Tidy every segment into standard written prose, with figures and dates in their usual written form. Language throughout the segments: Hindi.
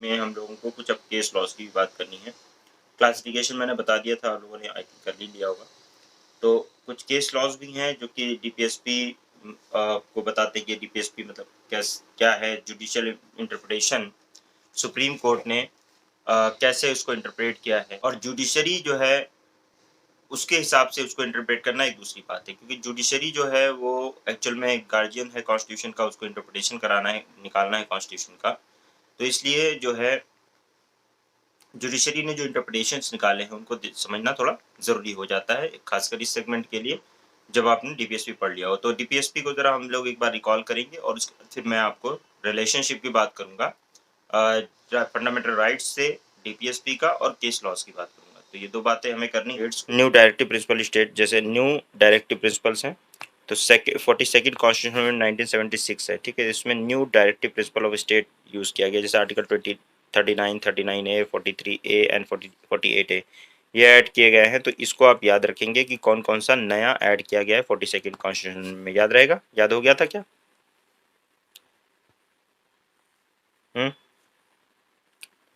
में हम लोगों को कुछ अब केस लॉस की बात करनी है। क्लासिफिकेशन मैंने बता दिया था, आप लोगों ने आई थिंक कर ही लिया होगा। तो कुछ केस लॉस भी हैं जो कि डीपीएसपी को बताते हैं कि डीपीएसपी मतलब क्या है, जुडिशियल इंटरप्रिटेशन सुप्रीम कोर्ट ने कैसे उसको इंटरप्रेट किया है, और जुडिशरी जो है उसके हिसाब से उसको इंटरप्रेट करना एक दूसरी बात है, क्योंकि जुडिशरी जो है वो एक्चुअल में एक गार्जियन है कॉन्स्टिट्यूशन का, उसको इंटरप्रिटेशन कराना है, निकालना है कॉन्स्टिट्यूशन का। तो इसलिए जो है जुडिशरी ने जो इंटरप्रिटेशंस निकाले हैं उनको समझना थोड़ा ज़रूरी हो जाता है, खासकर इस सेगमेंट के लिए जब आपने डीपीएसपी पढ़ लिया हो। तो डीपीएसपी को ज़रा हम लोग एक बार रिकॉल करेंगे और उसके बाद फिर मैं आपको रिलेशनशिप की बात करूँगा फंडामेंटल राइट्स से, डीपीएसपी का, और केस लॉस की बात करूँगा। तो ये दो बातें हमें करनी है। न्यू डायरेक्टिव प्रिंसिपल स्टेट, जैसे न्यू डायरेक्टिव प्रिंसिपल्स हैं तो 42nd कॉन्स्टिट्यूशन में 1976 है, ठीक है। इसमें new directive principle of state use किया गया, जैसे article 39, 39A, 43A and 48A ये ऐड किए गए हैं। तो इसको आप याद रखेंगे कि कौन कौन सा नया ऐड किया गया है 42nd कॉन्स्टिट्यूशन में। याद रहेगा? याद हो गया था क्या?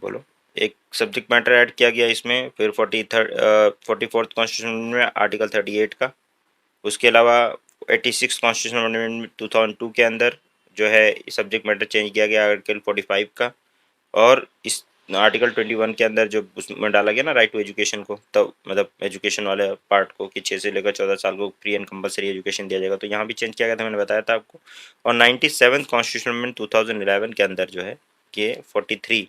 बोलो। एक सब्जेक्ट मैटर ऐड किया गया इसमें, फिर 44th कॉन्स्टिट्यूशन में आर्टिकल 38 का। उसके अलावा 86 कॉन्स्टिट्यूशन अमेंडमेंट 2002 के अंदर जो है सब्जेक्ट मैटर चेंज किया गया आर्टिकल 45 का। और इस आर्टिकल 21 के अंदर जो उसमें डाला गया ना राइट टू एजुकेशन को, तब मतलब एजुकेशन वाले पार्ट को कि 6 से लेकर 14 साल को फ्री एंड कंपलसरी एजुकेशन दिया जाएगा, तो यहाँ भी चेंज किया गया था, मैंने बताया था आपको। और 97 कॉन्स्टिट्यूशन अमेंडमेंट 2011 के अंदर जो है कि 43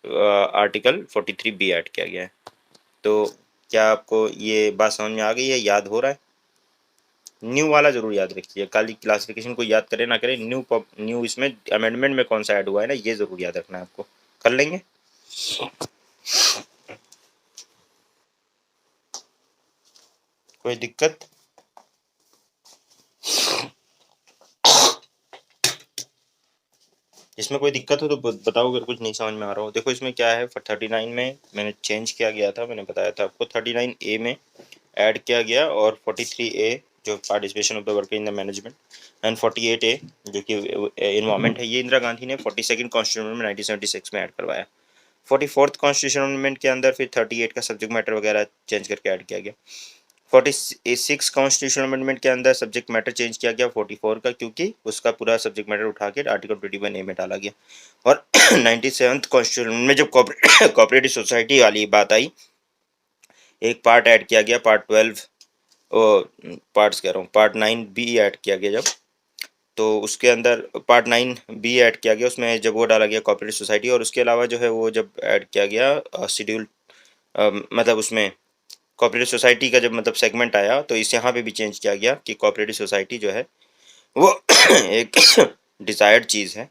आर्टिकल 43B ऐड किया गया है। तो क्या आपको ये बात समझ में आ गई है, याद हो रहा है? न्यू वाला जरूर याद रखिए, खाली क्लासिफिकेशन को याद करें ना करें, न्यू इसमें अमेंडमेंट में कौन सा ऐड हुआ है ना, ये जरूर याद रखना है आपको। कर लेंगे? कोई दिक्कत? इसमें कोई दिक्कत हो तो बताओ, अगर कुछ नहीं समझ में आ रहा हो। देखो इसमें क्या है, 39 में मैंने चेंज किया गया था, मैंने बताया था आपको। 39A में ऐड किया गया, और 43A जो participation of the worker in the management, and 48A जो कि इन्वायरमेंट है, ये इंदिरा गांधी ने 42nd कॉन्स्टिट्यूशन में 1976 में ऐड करवाया। 44th कॉन्स्टिट्यूशन अमेंडमेंट के अंदर फिर 38 का सब्जेक्ट मैटर वगैरह चेंज करके ऐड किया गया। 46 कॉन्स्टिट्यूशन अमेंडमेंट के अंदर सब्जेक्ट मैटर चेंज किया गया 44 का, क्योंकि उसका पूरा सब्जेक्ट मैटर उठा के आर्टिकल 21A में डाला गया। और 97th कॉन्स्टिट्यूशन में जब कोऑपरेटिव सोसाइटी वाली बात आई, एक पार्ट ऐड किया गया, पार्ट 12, पार्ट्स कह रहा हूँ, पार्ट 9B ऐड किया गया जब, तो उसके अंदर पार्ट 9B ऐड किया गया, उसमें जब वो डाला गया कोऑपरेटिव सोसाइटी। और उसके अलावा जो है वो जब ऐड किया गया शेड्यूल, मतलब उसमें कोऑपरेटिव सोसाइटी का जब मतलब सेगमेंट आया, तो इस यहाँ पे भी चेंज किया गया कि कोऑपरेटिव सोसाइटी जो है वो एक डिजायर्ड चीज़ है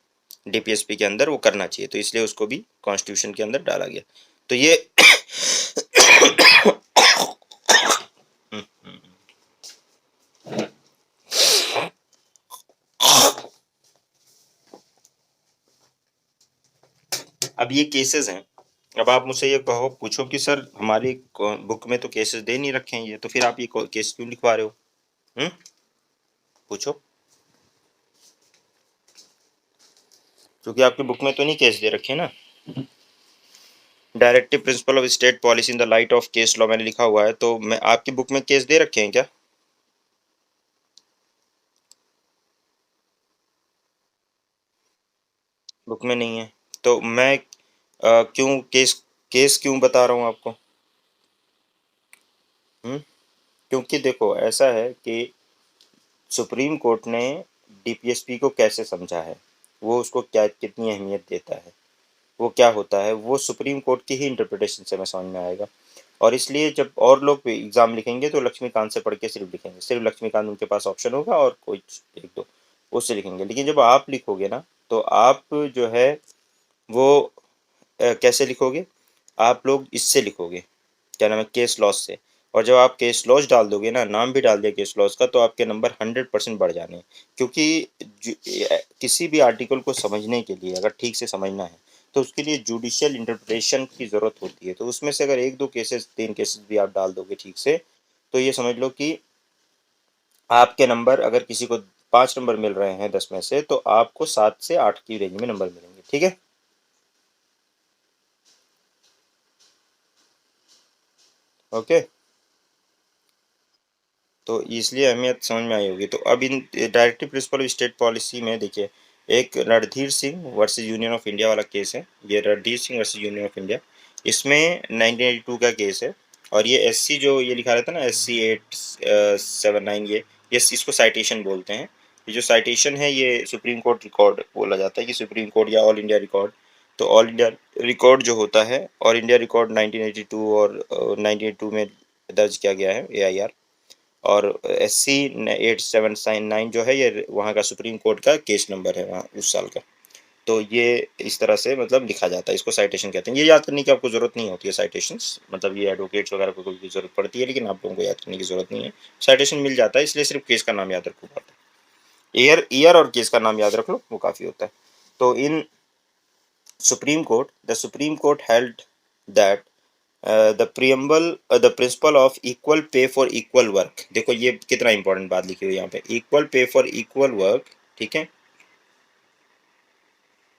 डीपीएसपी के अंदर, वो करना चाहिए, तो इसलिए उसको भी कॉन्स्टिट्यूशन के अंदर डाला गया। तो ये अब ये केसेस हैं। अब आप मुझसे ये कहो, पूछो कि सर हमारी बुक में तो केसेस दे नहीं रखे हैं ये, तो फिर आप ये केस क्यों लिखवा रहे हो? पूछो। क्योंकि आपकी बुक में तो नहीं केस दे रखे ना। Directive principle of state policy in the light of case law मैंने लिखा हुआ है, तो मैं आपकी बुक में केस दे रखे हैं क्या? बुक में नहीं है तो मैं क्यों केस केस क्यों बता रहा हूँ आपको? क्योंकि देखो ऐसा है कि सुप्रीम कोर्ट ने डीपीएसपी को कैसे समझा है, वो उसको क्या कितनी अहमियत देता है, वो क्या होता है, वो सुप्रीम कोर्ट की ही इंटरप्रिटेशन से हमें समझ में आएगा। और इसलिए जब और लोग एग्जाम लिखेंगे तो लक्ष्मीकांत से पढ़ के सिर्फ लिखेंगे, सिर्फ लक्ष्मीकांत उनके पास ऑप्शन होगा और कोई एक दो उससे लिखेंगे। लेकिन जब आप लिखोगे ना, तो आप जो है वो कैसे लिखोगे? आप लोग इससे लिखोगे, क्या नाम है, केस लॉस से। और जब आप केस लॉस डाल दोगे ना, नाम भी डाल दिया केस लॉस का, तो आपके नंबर 100% बढ़ जाने हैं। क्योंकि किसी भी आर्टिकल को समझने के लिए अगर ठीक से समझना है तो उसके लिए जुडिशियल इंटरप्रिटेशन की ज़रूरत होती है। तो उसमें से अगर एक दो केसेस, तीन केसेस भी आप डाल दोगे ठीक से, तो ये समझ लो कि आपके नंबर, अगर किसी को 5 नंबर मिल रहे हैं 10 में से, तो आपको 7 से 8 की रेंज में नंबर मिलेंगे, ठीक है। ओके, तो इसलिए अहमियत समझ में आई होगी। तो अब in directive principle of state policy में देखिए, एक Randhir Singh versus union of India वाला केस है, ये Randhir Singh versus union of India, इसमें 1982 का केस है। और ये एससी जो ये लिखा रहता है ना, SC 879, ये इसको साइटेशन बोलते हैं। ये जो साइटेशन है ये सुप्रीम कोर्ट रिकॉर्ड बोला जाता है, कि सुप्रीम कोर्ट या ऑल इंडिया रिकॉर्ड। तो ऑल इंडिया रिकॉर्ड जो होता है, ऑल इंडिया रिकॉर्ड 1982 और 1982 में दर्ज किया गया है AIR। और SC 879 जो है ये वहाँ का सुप्रीम कोर्ट का केस नंबर है वहाँ उस साल का। तो ये इस तरह से मतलब लिखा जाता है, इसको साइटेशन कहते हैं। ये याद करने की आपको जरूरत नहीं होती है साइटेशंस, मतलब ये एडवोकेट्स वगैरह को कोई जरूरत पड़ती है, लेकिन आप लोगों को याद करने की जरूरत नहीं है। साइटेशन मिल जाता है, इसलिए सिर्फ केस का नाम याद रखो, बहुत है। ईयर और केस का नाम याद रख लो, वो काफ़ी होता है। तो in supreme court held that the preamble the principle of equal pay for equal work. देखो ये कितना इंपॉर्टेंट बात लिखी हुई है यहाँ पे, equal pay for equal work, ठीक है,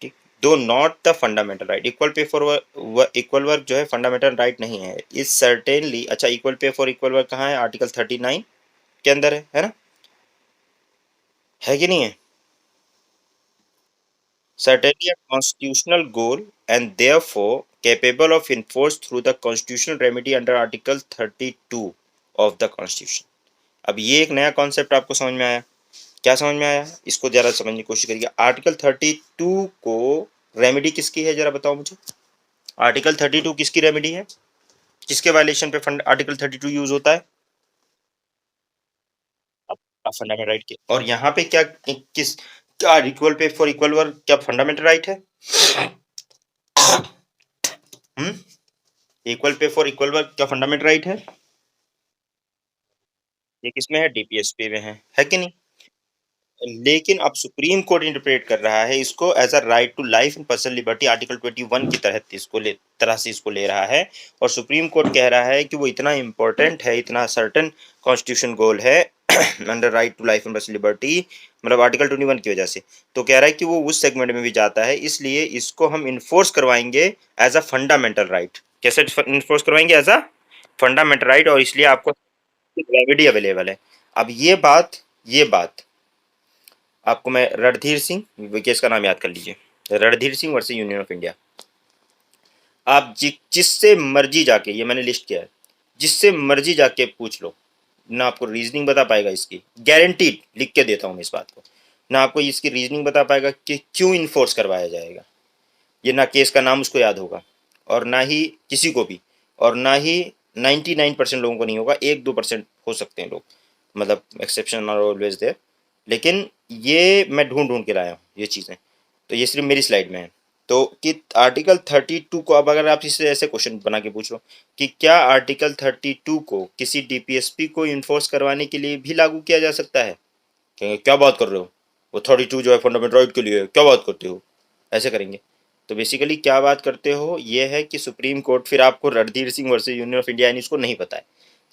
ठीक। दो not the fundamental right, equal pay for equal work जो है फंडामेंटल राइट नहीं है, इज सर्टेनली। अच्छा, equal pay for equal work कहाँ है? आर्टिकल 39 के अंदर है ना, है कि नहीं है? Certainly a constitutional goal and therefore capable of enforced through the constitutional remedy under Article 32 of the Constitution। अब ये एक नया कॉन्सेप्ट आपको समझ में आया। क्या समझ में आया? इसको जरा समझने की कोशिश करिए। आर्टिकल 32 को रेमेडी किसकी है, जरा बताओ मुझे। आर्टिकल 32 किसकी रेमेडी है? किसके वायलेशन पे आर्टिकल 32 यूज होता है? फंडामेंटल राइट के। और यहाँ पे क्या, किस, क्या equal pay for equal work क्या फंडामेंटल राइट है? Hmm, equal pay for equal work क्या फंडामेंटल राइट है? ये किसमें है? DPSP में है कि नहीं? लेकिन अब सुप्रीम कोर्ट इंटरप्रेट कर रहा है इसको as a right to life and personal liberty, article 21 की तहत इसको तरह से इसको ले रहा है। और सुप्रीम कोर्ट कह रहा है कि वो इतना इंपॉर्टेंट है, इतना सर्टन कॉन्स्टिट्यूशन गोल है under right to life and personal liberty, मतलब आर्टिकल 21 की वजह से। तो कह रहा है कि वो उस सेगमेंट में भी जाता है, इसलिए इसको हम इन्फोर्स करवाएंगे एज अ फंडामेंटल राइट। कैसे इन्फोर्स करवाएंगे? एज अ फंडामेंटल राइट, और इसलिए आपको रेमेडी अवेलेबल है। अब ये बात आपको मैं रणधीर सिंह केस का नाम याद कर लीजिए, Randhir Singh versus union of India. आप जिससे मर्जी जाके, ये मैंने लिस्ट किया है, जिससे मर्जी जाके पूछ लो, ना आपको रीजनिंग बता पाएगा इसकी, गारंटीड लिख के देता हूं मैं इस बात को। ना आपको इसकी रीजनिंग बता पाएगा कि क्यों इन्फोर्स करवाया जाएगा, ये ना केस का नाम उसको याद होगा, और ना ही किसी को भी, और ना ही 99% लोगों को नहीं होगा, 1-2% हो सकते हैं लोग, मतलब एक्सेप्शन आर ऑलवेज देयर। लेकिन ये मैं ढूंढ ढूंढ के लाया हूँ ये चीज़ें, तो ये सिर्फ मेरी स्लाइड में है। तो कि आर्टिकल 32 को, अब अगर आप इससे ऐसे क्वेश्चन बना के पूछ लो कि क्या आर्टिकल 32 को किसी DPSP को इन्फोर्स करवाने के लिए भी लागू किया जा सकता है? कहेंगे क्या बात कर रहे हो, वो 32 जो है फंडामेंटल राइट के लिए, क्या बात करते हो, ऐसे करेंगे। तो बेसिकली क्या बात करते हो, ये है कि सुप्रीम कोर्ट, फिर आपको Randhir Singh versus union of India, यानी इसको नहीं पता है।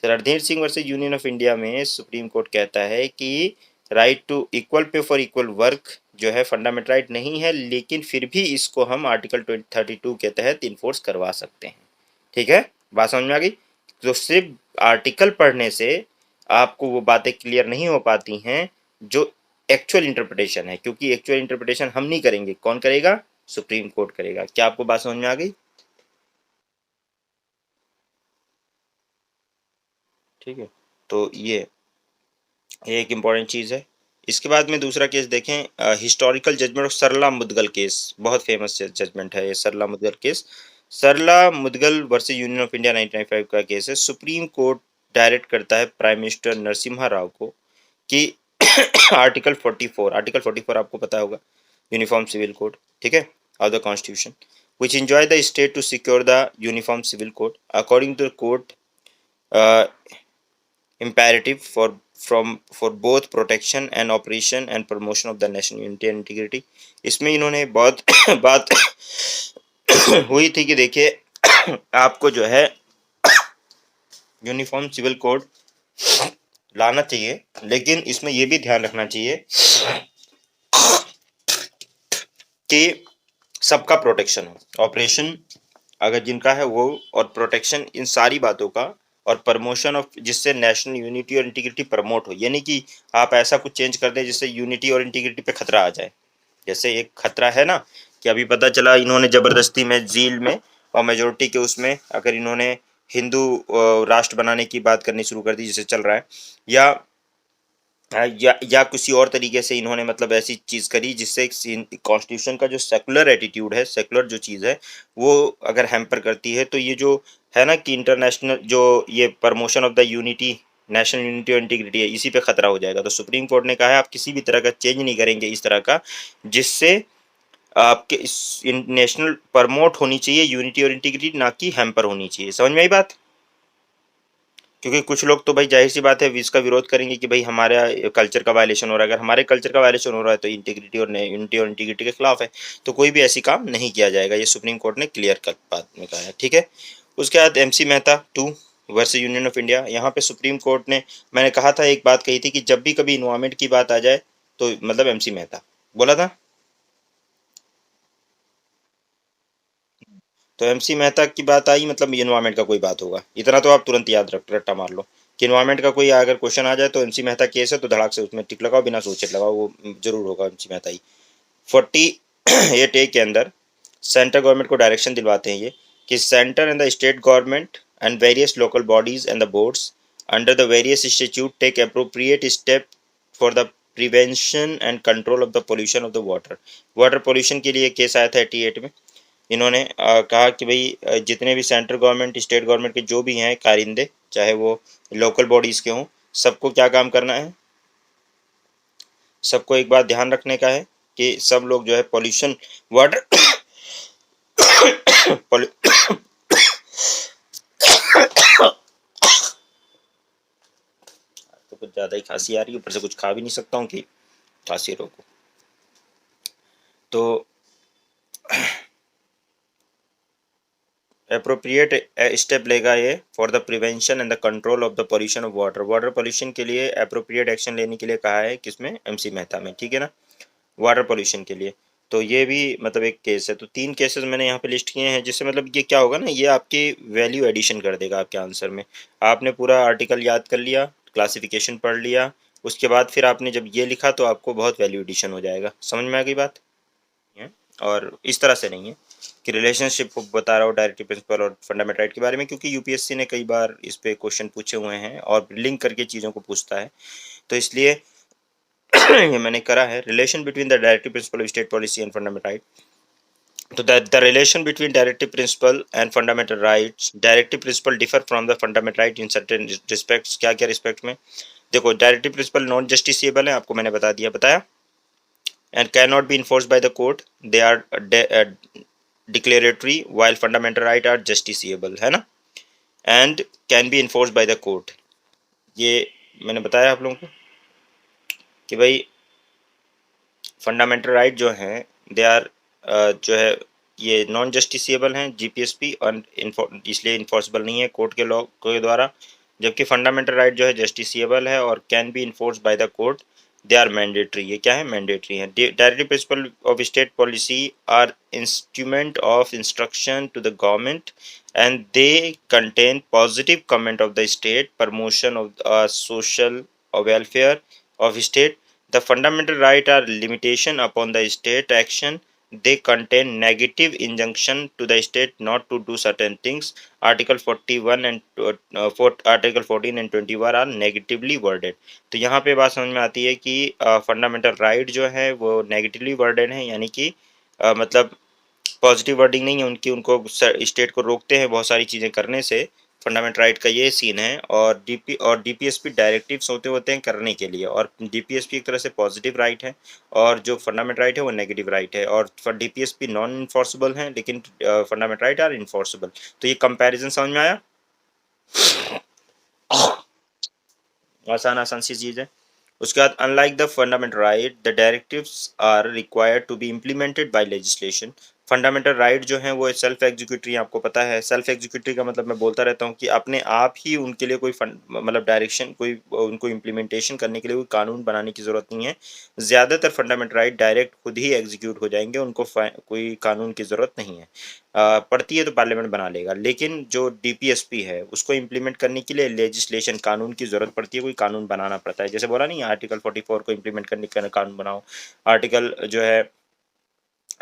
तो Randhir Singh versus union of India में सुप्रीम कोर्ट कहता है कि right to equal pay for equal work जो है फंडामेंटल राइट नहीं है, लेकिन फिर भी इसको हम आर्टिकल 32 के तहत इन्फोर्स करवा सकते हैं। ठीक है, बात समझ में आ गई? तो सिर्फ आर्टिकल पढ़ने से आपको वो बातें क्लियर नहीं हो पाती हैं जो एक्चुअल इंटरप्रिटेशन है, क्योंकि एक्चुअल इंटरप्रिटेशन हम नहीं करेंगे, कौन करेगा? सुप्रीम कोर्ट करेगा। क्या आपको बात समझ में आ गई? ठीक है, तो ये एक इम्पॉर्टेंट चीज़ है। इसके बाद में दूसरा केस देखें, historical judgement of Sarla Mudgal case, बहुत फेमस जजमेंट है ये Sarla Mudgal case. Sarla Mudgal versus union of India 1995 का केस है। सुप्रीम कोर्ट डायरेक्ट करता है प्राइम मिनिस्टर नरसिम्हा राव को कि आर्टिकल 44 आपको पता होगा, यूनिफॉर्म सिविल कोड, ठीक है, of the constitution, which enjoy the state to secure the uniform civil code according to the court, uh, imperative for both protection and operation and promotion of the national unity and integrity। इसमें इन्होंने बहुत बात हुई थी कि देखिए आपको जो है यूनिफॉर्म सिविल कोड लाना चाहिए, लेकिन इसमें यह भी ध्यान रखना चाहिए कि सबका प्रोटेक्शन हो, ऑपरेशन अगर जिनका है वो, और प्रोटेक्शन, इन सारी बातों का, और प्रमोशन ऑफ, जिससे नेशनल यूनिटी और इंटीग्रिटी प्रमोट हो, यानी कि आप ऐसा कुछ चेंज कर दें जिससे यूनिटी और इंटीग्रिटी पे खतरा आ जाए। जैसे एक खतरा है ना कि अभी पता चला इन्होंने जबरदस्ती में झील में और मेजोरिटी के उसमें अगर इन्होंने हिंदू राष्ट्र बनाने की बात करनी शुरू कर दी, जिसे चल रहा है, या या किसी और तरीके से इन्होंने मतलब ऐसी चीज करी जिससे कॉन्स्टिट्यूशन का जो सेकुलर एटीट्यूड है, सेकुलर जो चीज है, वो अगर हैम्पर करती है, तो ये जो है ना कि इंटरनेशनल जो ये promotion of the unity, national unity और इंटीग्रिटी है, इसी पे खतरा हो जाएगा। तो सुप्रीम कोर्ट ने कहा है आप किसी भी तरह का चेंज नहीं करेंगे इस तरह का जिससे आपके इस नेशनल प्रमोट होनी चाहिए यूनिटी और इंटीग्रिटी, ना कि हैम्पर होनी चाहिए। समझ में आई बात? क्योंकि कुछ लोग तो भाई जाहिर सी बात है इसका विरोध करेंगे कि भाई हमारा कल्चर का वायलेशन हो रहा है, अगर हमारे कल्चर का वायलेशन हो रहा है तो इंटीग्रिटी और यूनिटी और इंटीग्रिटी के खिलाफ है, तो कोई भी ऐसी काम नहीं किया जाएगा। ये सुप्रीम कोर्ट ने क्लियर कट बात में कहा है, ठीक है। उसके बाद MC Mehta two versus union of India, यहाँ पे सुप्रीम कोर्ट ने, मैंने कहा था एक बात कही थी कि जब भी कभी इन्वायरमेंट की बात आ जाए तो मतलब एमसी मेहता बोला था। तो एमसी मेहता की बात आई मतलब इन्वायरमेंट का कोई बात होगा, इतना तो आप तुरंत याद रट्टा मार लो कि इन्वायरमेंट का कोई अगर क्वेश्चन आ जाए तो एमसी मेहता केस है, तो धड़ाक से उसमें टिक लगाओ, बिना सोचे लगाओ, वो जरूर होगा एमसी मेहता ही। 48A के अंदर सेंट्रल गवर्नमेंट को डायरेक्शन दिलवाते हैं ये कि centre and the state government and various local bodies and the boards under the various institute take appropriate step for the prevention and control of the pollution of the water. Water pollution के लिए केस आया था 88 में। इन्होंने कहा कि भाई जितने भी सेंट्रल गवर्नमेंट स्टेट गवर्नमेंट के जो भी हैं कारिंदे, चाहे वो लोकल बॉडीज़ के हों, सबको क्या काम करना है, सबको एक बात ध्यान रखने का है कि सब लोग जो है पॉल्यूशन वाटर तो कुछ ज़्यादा ही खांसी आ रही है, ऊपर से कुछ खा भी नहीं सकता हूँ कि खांसी रोको। तो अप्रोप्रिएट स्टेप लेगा ये for the prevention and the control of the pollution of water. Water pollution के लिए अप्रोप्रिएट एक्शन लेने के लिए कहा है किसमें, एमसी मेहता में, ठीक है ना, वाटर पोल्यूशन के लिए। तो ये भी मतलब एक केस है। तो 3 केसेस मैंने यहाँ पे लिस्ट किए हैं, जिससे मतलब ये क्या होगा ना, ये आपकी वैल्यू एडिशन कर देगा आपके आंसर में। आपने पूरा आर्टिकल याद कर लिया, क्लासिफिकेशन पढ़ लिया, उसके बाद फिर आपने जब ये लिखा तो आपको बहुत वैल्यू एडिशन हो जाएगा। समझ में आ गई बात? है। और इस तरह से नहीं है कि रिलेशनशिप बता रहा हूँ डायरेक्टिव प्रिंसिपल और फंडामेंटल राइट के बारे में, क्योंकि यूपीएससी ने कई बार इस पे क्वेश्चन पूछे हुए हैं और लिंक करके चीज़ों को पूछता है, तो इसलिए ये मैंने करा है। Relation between the directive principle of state policy and fundamental right. तो the relation between directive principle and fundamental rights, directive principle differ from the fundamental right in certain respects. क्या क्या रिस्पेक्ट में? देखो, डायरेक्टिव प्रिंसिपल नॉन जस्टिसिएबल है, आपको मैंने बताया, and cannot be enforced by the court. They are declaratory, while fundamental right are justiciable, है ना, and can be enforced by the court। ये मैंने बताया आप लोगों को कि भाई फंडामेंटल राइट जो हैं दे आर जो है ये नॉन जस्टिसिएबल हैं जीपीएसपी, और इसलिए इन्फोर्सबल नहीं है कोर्ट के लॉ के द्वारा, जबकि फंडामेंटल राइट जो है जस्टिसिएबल है और can be enforce by the court. They are mandatory, ये क्या है, मैंडेटरी है। Directive principle of state policy are instrument of instruction to the government and they contain positive comment of the state, promotion of social or welfare of state. The fundamental right are limitation upon the state action. They contain negative injunction to the state not to do certain things. Article 41 and Article 14 and 21 are negatively worded। तो यहाँ पे बात समझ में आती है कि फंडामेंटल राइट जो है वो नेगेटिवली वर्डेड है, यानी कि मतलब पॉजिटिव वर्डिंग नहीं है उनकी, उनको स्टेट को रोकते हैं बहुत सारी चीज़ें करने से। फंडामेंटल राइट का ये सीन है। और डीपीएसपी डायरेक्टिव्स होते हैं करने के लिए, और डीपीएसपी एक तरह से पॉजिटिव राइट है और जो फंडामेंटल राइट है वो नेगेटिव राइट है। और डीपीएसपी नॉन इन्फोर्सेबल है लेकिन फंडामेंटल राइट आर इन्फोर्सेबल। तो ये कंपैरिजन समझ में आया? आसान आसान सी चीज़ है। उसके बाद unlike the fundamental right the directives are required to be implemented by legislation. Fundamental right जो है वो सेल्फ एग्जीक्यूटरी, आपको पता है सेल्फ एग्जीक्यूटरी का मतलब मैं बोलता रहता हूँ कि अपने आप ही उनके लिए कोई मतलब डायरेक्शन, कोई उनको इम्प्लीमेंटेशन करने के लिए कोई कानून बनाने की ज़रूरत नहीं है। ज़्यादातर फंडामेंटल राइट डायरेक्ट खुद ही एग्जीक्यूट हो जाएंगे, उनको कोई कानून की ज़रूरत नहीं है। पड़ती है तो पार्लियामेंट बना लेगा, लेकिन जो डीपीएसपी है उसको इम्प्लीमेंट करने के लिए लेजिस्लेशन, कानून की ज़रूरत पड़ती है, कोई कानून बनाना पड़ता है। जैसे बोला नहीं, आर्टिकल 44 को इम्प्लीमेंट करने का कानून बनाओ, आर्टिकल जो है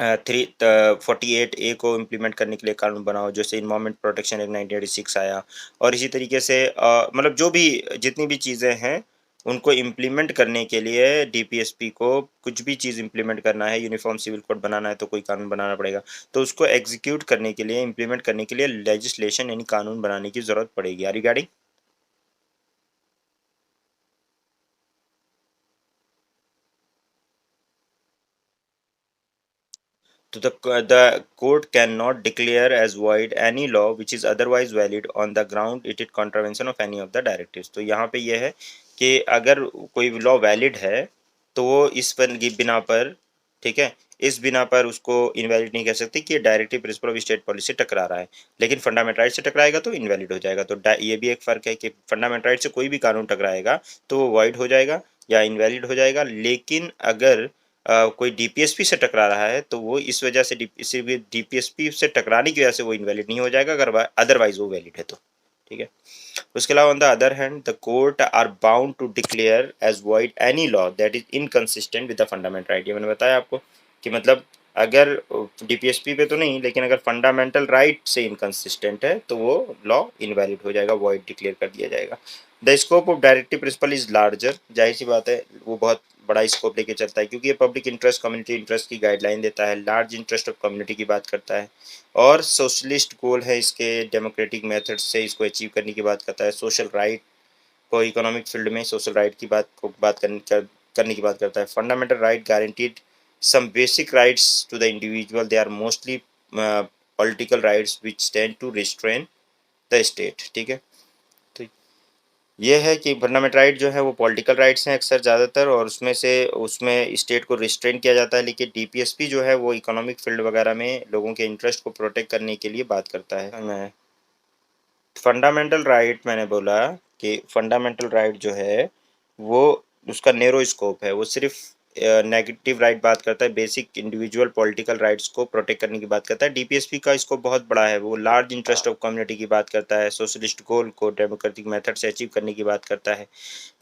48A को इम्प्लीमेंट करने के लिए कानून बनाओ, जैसे इन्वायरमेंट प्रोटेक्शन एक्ट 1986 आया। और इसी तरीके से मतलब जो भी जितनी भी चीज़ें हैं उनको इम्प्लीमेंट करने के लिए डीपीएसपी को कुछ भी चीज़ इम्प्लीमेंट करना है, यूनिफॉर्म सिविल कोड बनाना है तो कोई कानून बनाना पड़ेगा। तो उसको एग्जीक्यूट करने के लिए, इम्प्लीमेंट करने के लिए लेजिस्लेशन यानी कानून बनाने की ज़रूरत पड़ेगी। रिगार्डिंग तो the court cannot declare as void any law which is otherwise valid on the ground it is contravention of any of the directives। तो यहाँ पे ये है कि अगर कोई लॉ वैलिड है तो वो इस पर की बिना पर, ठीक है, इस बिना पर उसको इनवैलिड नहीं कह सकते कि ये directive principle of state policy से टकरा रहा है। लेकिन फंडामेंटल राइट से टकराएगा तो इनवैलिड हो जाएगा। तो ये भी एक फ़र्क है कि फंडामेंटल राइट से कोई भी कानून टकराएगा तो वो वॉइड हो जाएगा या इनवैलिड हो जाएगा। लेकिन अगर कोई डीपीएसपी से टकरा रहा है तो वो इस वजह से सिर्फ डीपीएसपी से टकराने की वजह से वो इनवैलिड नहीं हो जाएगा, अगर अदरवाइज वो वैलिड है तो, ठीक है। उसके अलावा on the other hand the court are bound to declare as void any law that is inconsistent with the fundamental right. ये मैंने बताया आपको कि मतलब अगर डीपीएसपी पे तो नहीं, लेकिन अगर फंडामेंटल राइट से इनकंसिस्टेंट है तो वो लॉ इनवैलिड हो जाएगा, वॉइड डिक्लेयर कर दिया जाएगा। The scope of directive principle is larger, जाहिर सी बात है वो बहुत बड़ा स्कोप लेके चलता है क्योंकि ये पब्लिक इंटरेस्ट, कम्युनिटी इंटरेस्ट की गाइडलाइन देता है, लार्ज इंटरेस्ट ऑफ कम्युनिटी की बात करता है, और सोशलिस्ट गोल है इसके, डेमोक्रेटिक मेथड से इसको अचीव करने की बात करता है, सोशल राइट को इकोनॉमिक फील्ड में सोशल राइट की बात करने की बात करता है। Fundamental right guaranteed some basic rights to the individual, they are mostly political rights which tend to restrain the state, ठीक है। तो ये है कि फंडामेंटल राइट जो है वो पॉलिटिकल राइट्स हैं अक्सर ज़्यादातर, और उसमें स्टेट को रिस्ट्रेन किया जाता है। लेकिन डीपीएसपी जो है वो इकोनॉमिक फील्ड वगैरह में लोगों के इंटरेस्ट को प्रोटेक्ट करने के लिए बात करता है। मैं फंडामेंटल राइट मैंने बोला कि फंडामेंटल राइट जो है वो उसका नैरो स्कोप है, वो सिर्फ नेगेटिव राइट बात करता है, बेसिक इंडिविजुअल पॉलिटिकल राइट्स को प्रोटेक्ट करने की बात करता है। डीपीएसपी का स्कोप बहुत बड़ा है, वो लार्ज इंटरेस्ट ऑफ कम्युनिटी की बात करता है, सोशलिस्ट गोल को डेमोक्रेटिक मेथड से अचीव करने की बात करता है,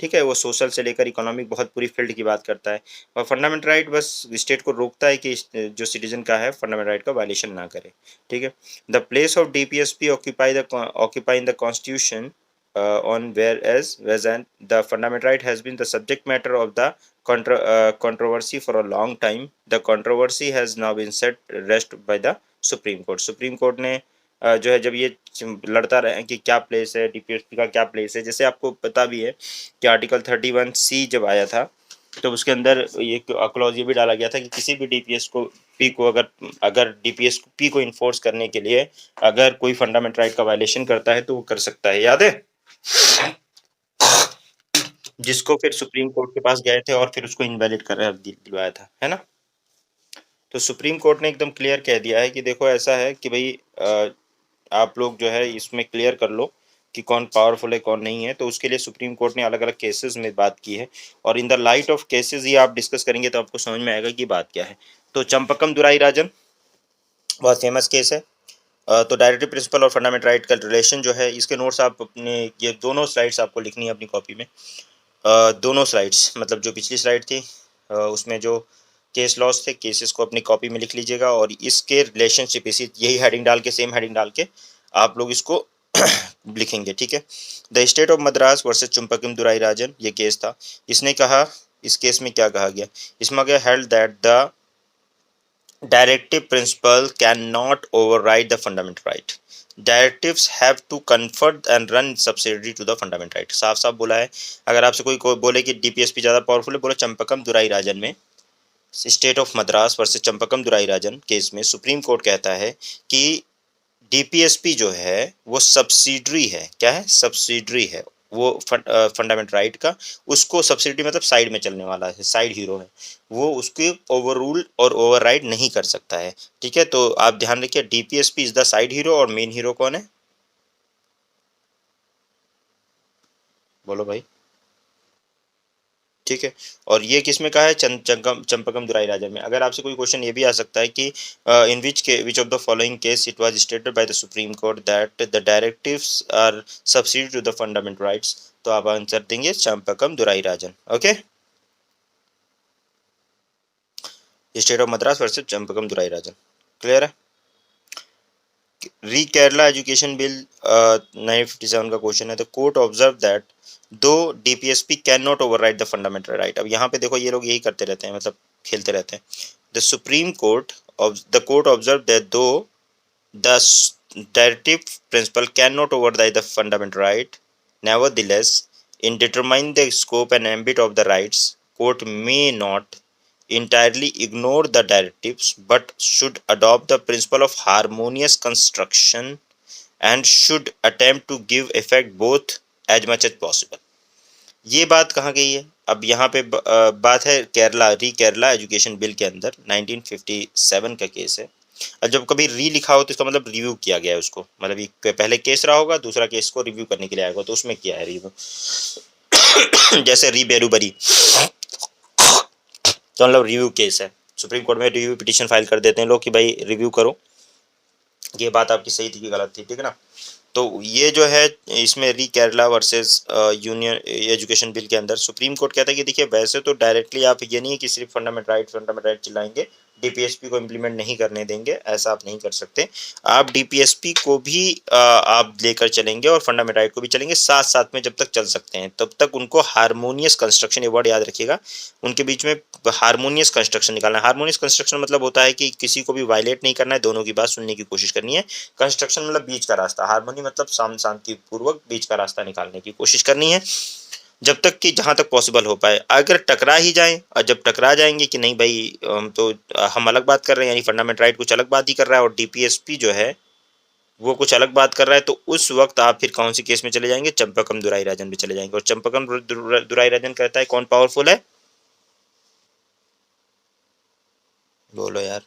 ठीक है। वो सोशल से लेकर इकोनॉमिक बहुत पूरी फील्ड की बात करता है। और फंडामेंटल राइट बस स्टेट को रोकता है कि जो सिटीजन का है फंडामेंटल राइट का वायलेशन ना करे, ठीक है। The place of DPSP occupy in the constitution on whereas the fundamental right has been the subject matter of the controversy for a long time. The controversy has now been set rest by the supreme court. Supreme court ने जो है जब ये लड़ता रहे कि क्या प्लेस है डीपीएसपी का, क्या प्लेस है, जैसे आपको पता भी है कि आर्टिकल 31C जब आया था तो उसके अंदर ये क्लॉज ये भी डाला गया था कि किसी भी डीपीएस को पी को अगर डीपीएस पी को इन्फोर्स करने के लिए अगर कोई फंडामेंटल राइट का वायलेशन करता है तो वो कर सकता है, याद है, जिसको फिर सुप्रीम कोर्ट के पास गए थे और फिर उसको इनवैलिड कर दिलवाया था, है ना। तो सुप्रीम कोर्ट ने एकदम क्लियर कह दिया है कि देखो ऐसा है कि भाई आप लोग जो है इसमें क्लियर कर लो कि कौन पावरफुल है कौन नहीं है। तो उसके लिए सुप्रीम कोर्ट ने अलग अलग केसेस में बात की है, और in the light of cases ये आप डिस्कस करेंगे तो आपको समझ में आएगा कि बात क्या है। तो चंपकम दुराई राजन बहुत फेमस केस है। तो डायरेक्टिव प्रिंसिपल और फंडामेंटल राइट का रिलेशन जो है, इसके नोट्स आप अपने, ये दोनों स्लाइड्स आपको लिखनी है अपनी कॉपी में। दोनों स्लाइड्स मतलब जो पिछली स्लाइड थी उसमें जो केस लॉस थे, केसेस को अपनी कॉपी में लिख लीजिएगा, और इसके रिलेशनशिप इसी यही हेडिंग डाल के, सेम हेडिंग डाल के आप लोग इसको लिखेंगे, ठीक है। The state of Madras versus Champakam Dorai Rajan, ये केस था। इसने कहा, इस केस में क्या कहा गया, इसमें गया held that the directive principle cannot override the fundamental right. Directives have to confer and run subsidiary to the fundamental right। साफ साफ बोला है। अगर आपसे कोई बोले कि डीपीएसपी ज़्यादा पावरफुल है, बोलो चंपकम दुराई राजन में, state of Madras versus Champakam Dorai Rajan case में सुप्रीम कोर्ट कहता है कि डीपीएसपी जो है वो सब्सिडरी है। क्या है? सब्सिडरी है, वो फंडामेंट राइट का, उसको सब्सिडी मतलब साइड में चलने वाला है, साइड हीरो है, वो उसके ओवर रूल और ओवरराइड नहीं कर सकता है। ठीक है, तो आप ध्यान रखिए, DPSP is the side hero और मेन हीरो कौन है? बोलो भाई। ठीक है, और ये किस में कहा है? चंपकम दुराई राजा में। अगर आपसे कोई क्वेश्चन ये भी आ सकता है कि in which of the following case it was stated by the supreme court that the directives are subsidy to the fundamental rights, तो आप आंसर देंगे Champakam Dorai Rajan. Okay, state of Madras versus Champakam Dorai Rajan. Clear है? री केरला एजुकेशन बिल 1957 का क्वेश्चन है, द कोर्ट ऑब्जर्व दैट दो DPSP can not override the fundamental right. अब यहाँ पे देखो, ये लोग यही करते रहते हैं, मतलब खेलते रहते हैं। The supreme court of the court observed that though the directive principle cannot override the fundamental right, nevertheless, in determining the scope and ambit of the rights, court may not entirely ignore the directives but should adopt the principle of harmonious construction and should attempt to give effect both as much as possible। ये बात कहाँ गई है? अब यहाँ पे बात है केरला, री केरला एजुकेशन बिल के अंदर 1957 का केस है। अब जब कभी री लिखा हो तो इसका मतलब रिव्यू किया गया है उसको, मतलब ये पहले केस रहा होगा, दूसरा केस को रिव्यू करने के लिए आएगा, तो उसमें किया है रिव्यू। जैसे री बेरूबरी, तो मतलब रिव्यू केस है, सुप्रीम कोर्ट में रिव्यू पिटीशन फाइल कर देते हैं लोग कि भाई रिव्यू करो, ये बात आपकी सही थी कि गलत थी। ठीक है ना? तो ये जो है, इसमें री Kerala versus union education bill के अंदर सुप्रीम कोर्ट कहता है कि देखिए, वैसे तो डायरेक्टली आप ये नहीं है कि सिर्फ फंडामेंटल राइट चिल्लाएंगे, डीपीएसपी को इम्प्लीमेंट नहीं करने देंगे, ऐसा आप नहीं कर सकते। आप डीपीएसपी को भी आप लेकर चलेंगे और फंडामेंटल राइट को भी चलेंगे, साथ साथ में जब तक चल सकते हैं तब तक उनको हारमोनियस कंस्ट्रक्शन, ये वर्ड याद रखिएगा, उनके बीच में हारमोनियस कंस्ट्रक्शन निकालना है। हारमोनियस कंस्ट्रक्शन मतलब होता है कि किसी को भी वायलेट नहीं करना है, दोनों की बात सुनने की कोशिश करनी है। कंस्ट्रक्शन मतलब बीच का रास्ता, हारमोनी मतलब शांतिपूर्वक बीच का रास्ता निकालने की कोशिश करनी है, जब तक कि जहां तक पॉसिबल हो पाए। अगर टकरा ही जाए, और जब टकरा जाएंगे कि नहीं भाई तो हम अलग बात कर रहे हैं, यानी फंडामेंटल राइट कुछ अलग बात ही कर रहा है और डीपीएसपी जो है वो कुछ अलग बात कर रहा है, तो उस वक्त आप फिर कौन सी केस में चले जाएंगे? चंपकम दुराई राजन में चले जाएंगे। और चंपकम दुराई राजन कहता है कौन पावरफुल है? बोलो यार।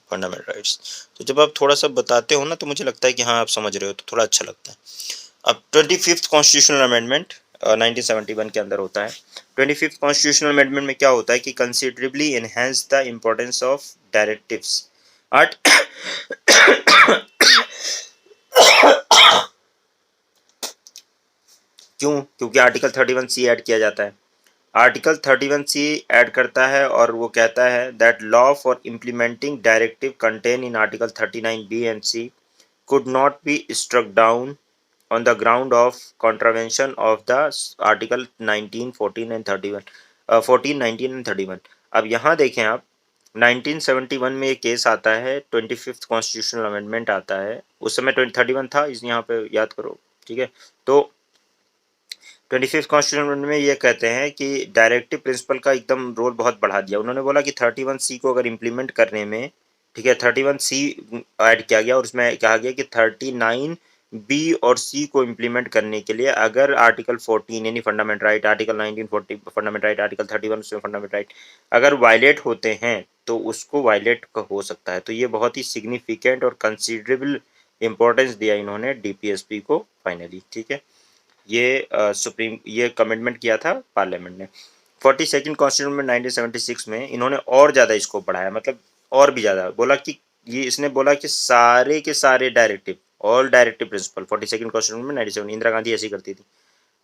Fundamental rights. तो जब आप थोड़ा सा बताते हो ना, तो मुझे लगता है कि हाँ आप समझ रहे हो, तो थोड़ा अच्छा लगता है। अब 25th कॉन्स्टिट्यूशनल अमेंडमेंट 1971 के अंदर होता है। 25th कॉन्स्टिट्यूशनल अमेंडमेंट में क्या होता है कि considerably enhance the importance of directives. Art क्यों? क्योंकि आर्टिकल 31C ऐड किया जाता है। आर्टिकल 31C ऐड करता है और वो कहता है that law for implementing directive contain in article 39B and C could not be struck down on the ground of contravention of the article 19, 14 and 31, 14, 19 and 31। अब यहाँ देखें आप, 1971 में ये केस आता है, 25th कॉन्स्टिट्यूशनल अमेंडमेंट आता है, उस समय 31 था, इस यहाँ पे याद करो। ठीक है, तो 25th कॉन्स्टिट्यूशन में ये कहते हैं कि डायरेक्टिव प्रिंसिपल का एकदम रोल बहुत बढ़ा दिया। उन्होंने बोला कि 31C को अगर इम्प्लीमेंट करने में, ठीक है, 31C ऐड किया गया और उसमें कहा गया कि 39B और C को इम्प्लीमेंट करने के लिए अगर आर्टिकल 14 यानी fundamental right, article 1940 fundamental right, article 31 उसमें फंडामेंटल राइट अगर वायलेट होते हैं तो उसको वायलेट हो सकता है। तो ये बहुत ही सिग्निफिकेंट और कंसिडरेबल इंपॉर्टेंस दिया इन्होंने डीपीएसपी को फाइनली। ठीक है, ये ये कमिटमेंट किया था पार्लियामेंट ने। 42nd कॉन्स्टिट्यूशन में 1976 में इन्होंने और ज़्यादा इसको बढ़ाया, मतलब और भी ज़्यादा बोला कि ये, इसने बोला कि सारे के सारे directive, all directive principle 42nd constitution में 97, इंदिरा गांधी ऐसी करती थी।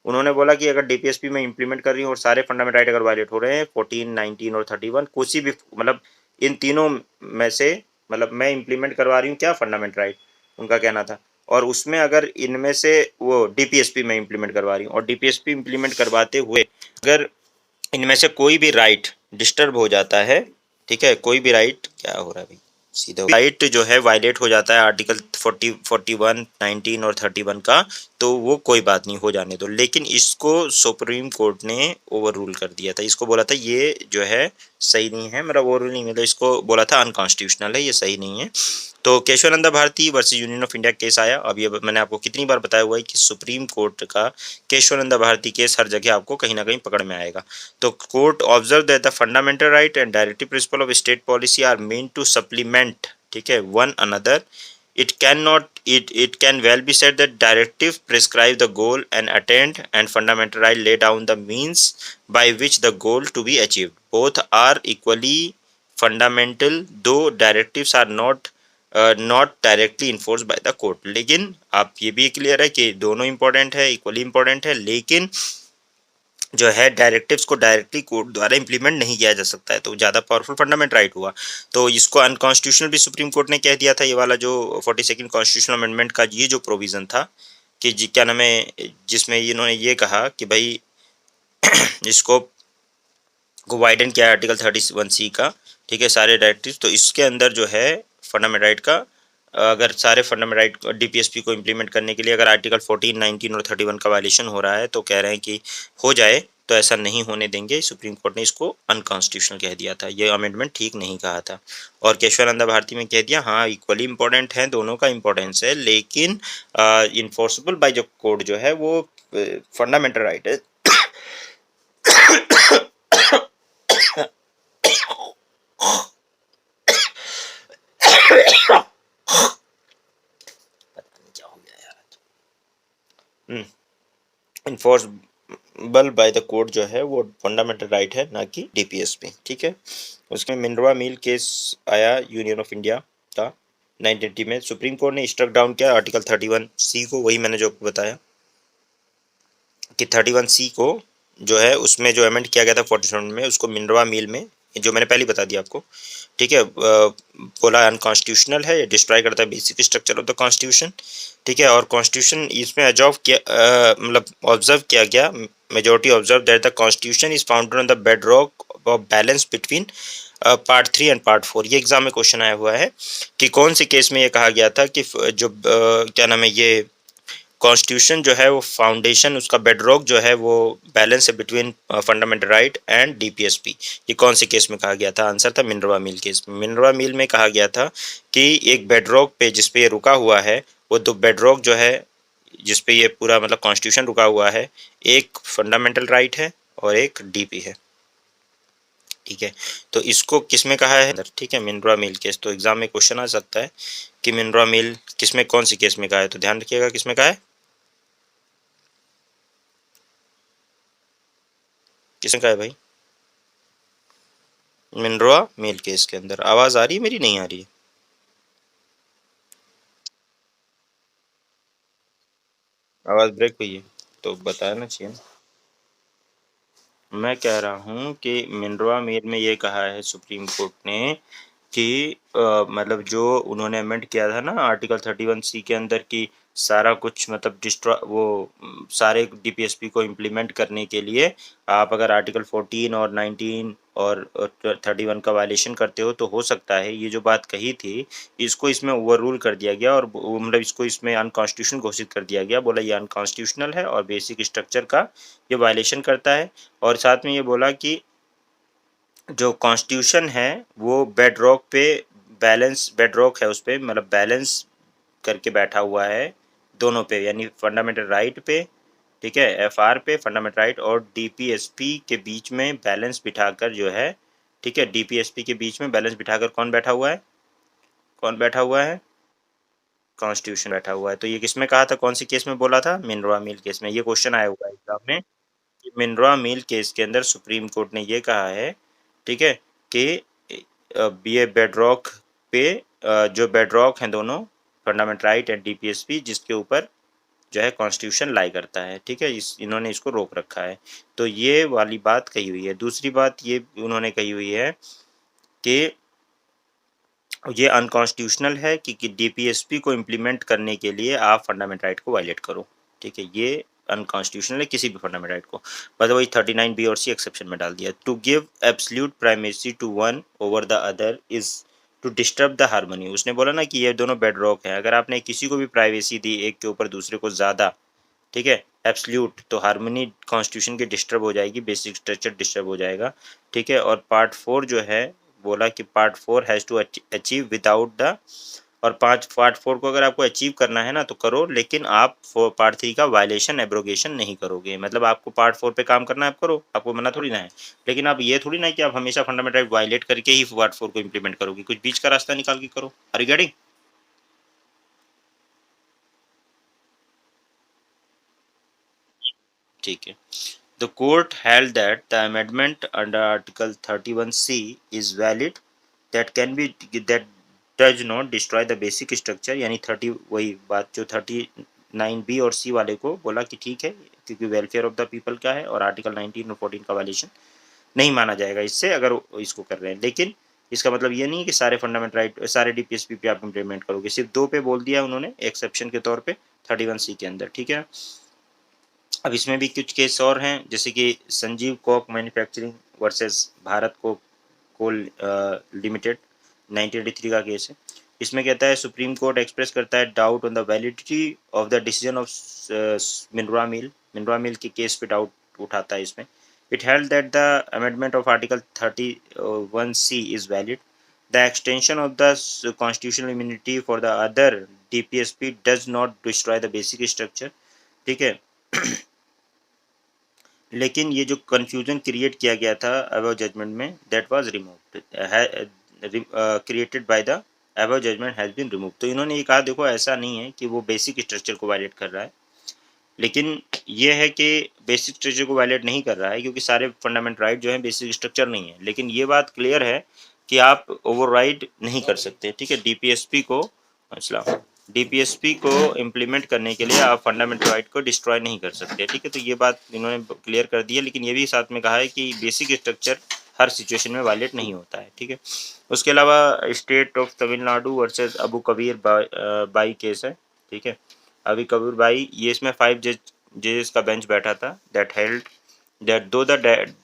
उन्होंने बोला कि अगर डीपीएसपी में इंप्लीमेंट कर रही हूँ और सारे फंडामेंटल राइट अगर वायलेट हो रहे हैं 14, 19 और 31, कुछ भी मतलब इन तीनों में से, मतलब मैं इंप्लीमेंट करवा रही हूँ क्या? फंडामेंटल राइट, उनका कहना था। और उसमें अगर इनमें से वो डीपीएसपी में इंप्लीमेंट करवा रही हूँ और डीपीएसपी इंप्लीमेंट करवाते हुए अगर इनमें से कोई भी राइट डिस्टर्ब हो जाता है, ठीक है, कोई भी राइट, क्या हो रहा है भाई, सीधा राइट जो है वायलेट हो जाता है आर्टिकल 41, 19 और 31 का, तो वो कोई बात नहीं, हो जाने दो। लेकिन इसको सुप्रीम कोर्ट ने ओवर रूल कर दिया था, इसको बोला था ये जो है सही नहीं है, मेरा ओवर रूल नहीं, मतलब इसको बोला था अनकॉन्स्टिट्यूशनल है, ये सही नहीं है। तो Kesavananda Bharati versus union of India case आया। अब ये मैंने आपको कितनी बार बताया हुआ है कि सुप्रीम कोर्ट का केशवानंदा भारती केस हर जगह आपको कहीं ना कहीं पकड़ में आएगा। तो court observe that the fundamental right and directive principle of state policy are meant to supplement, ठीक है, one another. It can well be said that directive prescribe the goal and attained, and fundamental right lay down the means by which the goal to be achieved. Both are equally fundamental, though directives are not directly enforced by the court. लेकिन आप ये भी क्लियर है कि दोनों इंपॉर्टेंट है, इक्वली इंपॉर्टेंट है, लेकिन जो है डायरेक्टिव्स को डायरेक्टली कोर्ट द्वारा इंप्लीमेंट नहीं किया जा सकता है, तो ज़्यादा पावरफुल फंडामेंट राइट हुआ। तो इसको अनकॉन्स्टिट्यूशनल भी सुप्रीम कोर्ट ने कह दिया था, ये वाला जो 42nd कॉन्स्टिट्यूशनल अमेंडमेंट का ये जो प्रोविज़न था कि जी क्या नाम है, जिसमें इन्होंने ये कहा कि भाई इसको को वाइडन किया आर्टिकल 31C का, ठीक है, सारे डायरेक्टिव। तो इसके अंदर जो है फंडामेंटल राइट का, अगर सारे फंडामेंटल राइट डीपीएसपी को इम्प्लीमेंट करने के लिए अगर आर्टिकल 14, 19 और 31 का वायलेशन हो रहा है, तो कह रहे हैं कि हो जाए, तो ऐसा नहीं होने देंगे। सुप्रीम कोर्ट ने इसको अनकॉन्स्टिट्यूशनल कह दिया था, ये अमेंडमेंट ठीक नहीं कहा था। और केशवानंदा भारती में कह दिया हाँ इक्वली इंपॉर्टेंट है, दोनों का इंपॉर्टेंस है, लेकिन इन्फोर्सेबल बाय जो कोर्ट जो है वो फंडामेंटल राइट है। इन्फोर्सबल बाय द कोर्ट जो है वो फंडामेंटल राइट है, ना कि डीपीएसपी, ठीक है। उसमें मिनरवा मिल केस आया यूनियन ऑफ इंडिया का 1980 में। सुप्रीम कोर्ट ने स्ट्रक डाउन किया आर्टिकल 31C को, वही मैंने जो बताया कि 31C को जो है उसमें जो अमेंड किया गया था 47 में, उसको मिनरवा मिल में, जो मैंने पहले बता दिया आपको, ठीक है, बोला अनकॉन्स्टिट्यूशनल है, डिस्ट्रॉय करता है basic structure of the constitution, ठीक है। और कॉन्स्टिट्यूशन इसमें ऑब्जर्व किया, मतलब ऑब्जर्व किया गया, majority observe that the constitution is founded on the bed rock of balance between part 3 and part 4। ये एग्जाम में क्वेश्चन आया हुआ है कि कौन से केस में ये कहा गया था कि जो क्या नाम है, ये कॉन्स्टिट्यूशन जो है वो फाउंडेशन, उसका बेडरॉक जो है वो बैलेंस है between fundamental right and DPSP. ये कौन से केस में कहा गया था? आंसर था मिनरवा मिल केस में। मिनरवा मिल में कहा गया था कि एक बेडरॉक पे जिस पे ये रुका हुआ है, वो दो बेडरॉक जो है जिस पे ये पूरा मतलब कॉन्स्टिट्यूशन रुका हुआ है, एक फंडामेंटल राइट है और एक डीपी है, ठीक है। तो इसको किस में कहा है? ठीक है, मिनरवा मिल केस। तो एग्जाम में क्वेश्चन आ सकता है कि मिनरवा मिल किस में, कौन सी केस में कहा है, तो ध्यान रखिएगा किस में कहा है, किसने कहा है भाई? मिनरवा मिल केस के अंदर। आवाज आ रही है मेरी? नहीं आ रही है? आवाज ब्रेक हुई है तो बताना चाहिए ना। मैं कह रहा हूँ कि मिनरवा मिल में ये कहा है सुप्रीम कोर्ट ने कि मतलब जो उन्होंने अमेंड किया था ना आर्टिकल 31C के अंदर की सारा कुछ मतलब डिस्ट्रॉ वो सारे डीपीएसपी को इम्प्लीमेंट करने के लिए आप अगर आर्टिकल 14 और 19 और 31 का वायलेशन करते हो तो हो सकता है, ये जो बात कही थी इसको इसमें ओवर रूल कर दिया गया और मतलब इसको इसमें अनकॉन्स्टिट्यूशनल घोषित कर दिया गया। बोला ये अनकॉन्स्टिट्यूशनल है और बेसिक स्ट्रक्चर का ये वायलेशन करता है। और साथ में ये बोला कि जो कॉन्स्टिट्यूशन है वो बेड रॉक पे बैलेंस, बेड रॉक है उस पर मतलब बैलेंस करके बैठा हुआ है दोनों पे, यानी फंडामेंटल राइट पे, ठीक है, एफआर पे फंडामेंटल राइट और डीपीएसपी के बीच में बैलेंस बिठाकर जो है, ठीक है, डीपीएसपी के बीच में बैलेंस बिठाकर कौन बैठा हुआ है, कौन बैठा हुआ है? कॉन्स्टिट्यूशन बैठा हुआ है। तो ये किसमें कहा था, कौन सी केस में बोला था? मिनरवा मिल केस में। ये क्वेश्चन आया हुआ है एग्जाम में कि मिनरवा मिल केस के अंदर सुप्रीम कोर्ट ने ये कहा है, ठीक है, कि ये बेडरॉक पे जो बेडरॉक हैं दोनों फंडामेंटल राइट एंड डीपीएसपी जिसके ऊपर जो है कॉन्स्टिट्यूशन लाई करता है, ठीक है, इन्होंने इसको रोक रखा है। तो ये वाली बात कही हुई है। दूसरी बात ये उन्होंने कही हुई है कि ये अनकॉन्स्टिट्यूशनल है कि डीपीएसपी को इम्प्लीमेंट करने के लिए आप फंडामेंटल राइट को वायलेट करो, ठीक है, ये अनकॉन्स्टिट्यूशनल है किसी भी फंडामेंटल राइट को। मतलब वही 39B और C एक्सेप्शन में डाल दिया। To give absolute primacy to one over the other is to disturb the harmony. उसने बोला ना कि ये दोनों बेड रॉक हैं, अगर आपने किसी को भी प्राइवेसी दी एक के ऊपर दूसरे को ज़्यादा, ठीक है, एब्सल्यूट, तो हार्मनी कॉन्स्टिट्यूशन की डिस्टर्ब हो जाएगी, बेसिक स्ट्रक्चर डिस्टर्ब हो जाएगा, ठीक है। और पार्ट 4 जो है, बोला कि part 4 has to achieve without the, और पार्ट 4 को अगर आपको अचीव करना है ना तो करो, लेकिन आप पार्ट 3 का वायलेशन एब्रोगेशन नहीं करोगे। मतलब आपको पार्ट 4 पे काम करना है, आप करो, आपको मना थोड़ी ना है, लेकिन आप ये थोड़ी ना है कि आप हमेशा फंडामेंटल राइट वायलेट करके ही पार्ट 4 को इम्प्लीमेंट करोगे, कुछ बीच का रास्ता निकाल के करो। Are you getting? ठीक है। The court held that the amendment under Article 31C is valid, that can be, that does not destroy the basic structure, यानी 30, वही बात जो 39B और C वाले को बोला कि ठीक है, क्योंकि वेलफेयर ऑफ द पीपल का है और आर्टिकल 19 और 14 का वायलेशन नहीं माना जाएगा इससे, अगर इसको कर रहे हैं। लेकिन इसका मतलब ये नहीं है कि सारे फंडामेंटल राइट सारे डीपीएसपी पे आप इम्प्लीमेंट करोगे, सिर्फ दो पे बोल दिया उन्होंने एक्सेप्शन के तौर पे 31C के अंदर, ठीक है। अब इसमें भी कुछ केस और हैं, जैसे कि Sanjeev coke manufacturing versus Bharat coal limited, 1983 का केस है। इसमें कहता है सुप्रीम कोर्ट एक्सप्रेस करता है doubt on the validity of the decision of Minerva mill के केस पे डाउट उठाता है इसमें। It held that the amendment of article 31C is valid, the extension of the constitutional immunity for the other DPSP does not destroy the basic structure, ठीक है। लेकिन ये जो कन्फ्यूजन क्रिएट किया गया था अबव जजमेंट में, that was removed, created by the above judgment has been remove. तो इन्होंने ये कहा देखो ऐसा नहीं है कि वो बेसिक स्ट्रक्चर को वायलेट कर रहा है, लेकिन ये है कि बेसिक स्ट्रक्चर को वायलेट नहीं कर रहा है, क्योंकि सारे फंडामेंटल राइट जो है बेसिक स्ट्रक्चर नहीं है। लेकिन ये बात क्लियर है कि आप ओवरराइड नहीं कर सकते, ठीक है। डीपीएसपी को, अस्सलाम, डीपीएसपी को इम्प्लीमेंट करने के लिए आप फंडामेंटल राइट को डिस्ट्रॉय नहीं कर सकते, ठीक है। तो ये बात इन्होंने क्लियर कर दी है, लेकिन ये भी साथ में कहा है कि बेसिक स्ट्रक्चर हर सिचुएशन में वायलेट नहीं होता है, ठीक है। उसके अलावा state of Tamil Nadu versus Abu Kabir by case है, ठीक है। अभी कबीर भाई, ये इसमें 5 जजेस का बेंच बैठा था, that held that though the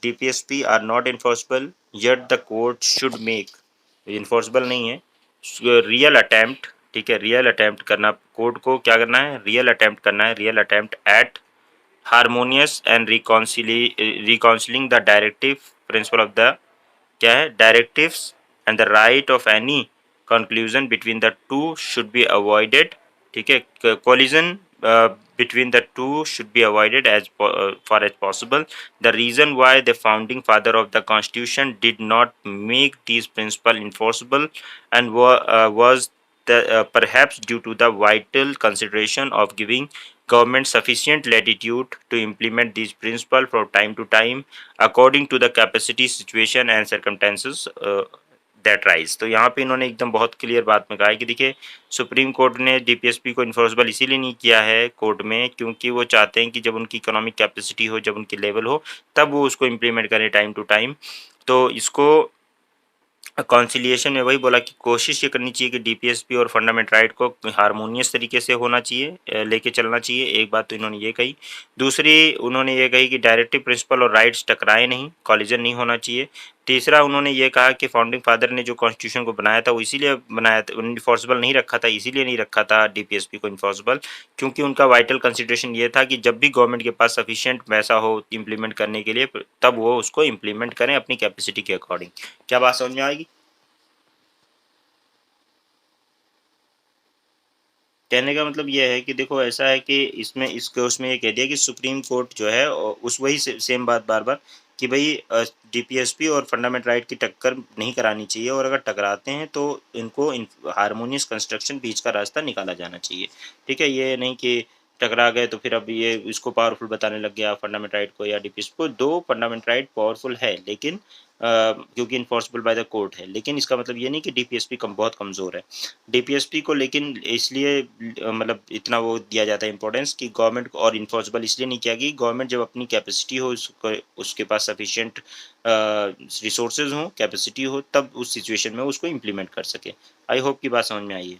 DPSP are not enforceable yet the court should make, enforceable नहीं है, रियल अटेम्प्ट, ठीक है, रियल अटेम्प्ट करना, कोर्ट को क्या करना है, रियल अटेम्प्ट करना है, real attempt at harmonious and reconciling the directive principle of the, क्या है, directives and the right of any conclusion between the two should be avoided, ठीक है। Collision between the two should be avoided as far as possible. The reason why the founding father of the constitution did not make these principles enforceable and was perhaps due to the vital consideration of giving government sufficient latitude to implement these principles from time to time according to the capacity, situation and circumstances that rise. तो यहाँ पे इन्होंने एकदम बहुत क्लियर बात में कहा है कि देखिए सुप्रीम कोर्ट ने डीपीएसपी को इन्फोर्सबल इसीलिए नहीं किया है कोर्ट में, क्योंकि वो चाहते हैं कि जब उनकी इकोनॉमिक कैपेसिटी हो, जब उनकी लेवल हो, तब वो उसको इम्प्लीमेंट करें टाइम टू टाइम। तो इसको कॉन्सिलिएशन में वही बोला कि कोशिश ये करनी चाहिए कि डीपीएसपी और फंडामेंटल राइट को हारमोनियस तरीके से होना चाहिए, लेके चलना चाहिए। एक बात तो इन्होंने ये कही। दूसरी उन्होंने ये कही कि डायरेक्टिव प्रिंसिपल और राइट्स टकराए नहीं, कॉलिजन नहीं होना चाहिए। तीसरा उन्होंने ये कहा कि फाउंडिंग फादर ने जो कॉन्स्टिट्यूशन को बनाया था वो इसीलिए बनाया था, इन्फोर्सबल नहीं रखा था, इसीलिए नहीं रखा था डीपीएसपी को इन्फोर्सबल, क्योंकि उनका वाइटल कंसिडरेशन ये था कि जब भी गवर्नमेंट के पास सफिशिएंट पैसा हो इम्प्लीमेंट करने के लिए, तब वो उसको इम्प्लीमेंट करें अपनी कैपेसिटी के अकॉर्डिंग। क्या बात समझ में आएगी? कहने का मतलब ये है कि देखो ऐसा है कि इसमें इसके उसमें ये कह दिया कि सुप्रीम कोर्ट जो है उस वही सेम बात बार बार कि भाई डीपीएसपी और फंडामेंटल राइट की टक्कर नहीं करानी चाहिए, और अगर टकराते हैं तो इनको हारमोनियस कंस्ट्रक्शन बीच का रास्ता निकाला जाना चाहिए, ठीक है। ये नहीं कि टकरा गए तो फिर अब ये इसको पावरफुल बताने लग गया फंडामेंटल राइट को या डीपीएसपी को। दो फंडामेंटल राइट पावरफुल है, लेकिन क्योंकि इन्फोर्सबल बाय द कोर्ट है, लेकिन इसका मतलब ये नहीं कि डीपीएसपी कम बहुत कमज़ोर है। डीपीएसपी को लेकिन इसलिए मतलब इतना वो दिया जाता है इंपॉर्टेंस कि गवर्नमेंट को, और इन्फोर्सबल इसलिए नहीं किया कि गवर्नमेंट जब अपनी कैपेसिटी हो, उसके पास सफिशिएंट रिसोर्सेज हो, कैपेसिटी हो, तब उस सिचुएशन में उसको इम्प्लीमेंट कर सके। आई होप की बात समझ में आई है।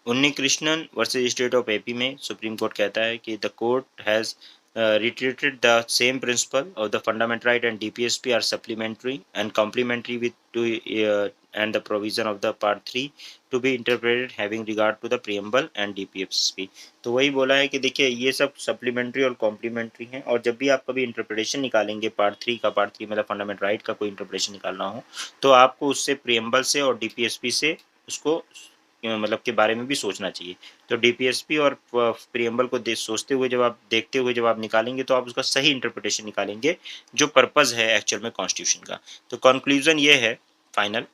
उन्नी Krishnan versus state of AP में सुप्रीम कोर्ट कहता है कि the court has reiterated the same principle of the fundamental right and DPSP are supplementary and complementary with to and the provision of the part 3 to be interpreted having regard to the preamble and DPSP। तो वही बोला है कि देखिए ये सब सप्लीमेंट्री और कॉम्प्लीमेंट्री हैं, और जब भी आप कभी इंटरप्रिटेशन निकालेंगे पार्ट 3 मतलब फंडामेंटल राइट का कोई इंटरप्रिटेशन निकालना हो, तो आपको उससे प्रियम्बल से और डीपीएसपी से उसको मतलब के बारे में भी सोचना चाहिए। तो डीपीएसपी और प्रियम्बल को सोचते हुए जब आप देखते हुए जब आप निकालेंगे तो आप उसका सही इंटरप्रिटेशन निकालेंगे जो पर्पज़ है एक्चुअल में कॉन्स्टिट्यूशन का। तो कंक्लूजन ये है, फाइनल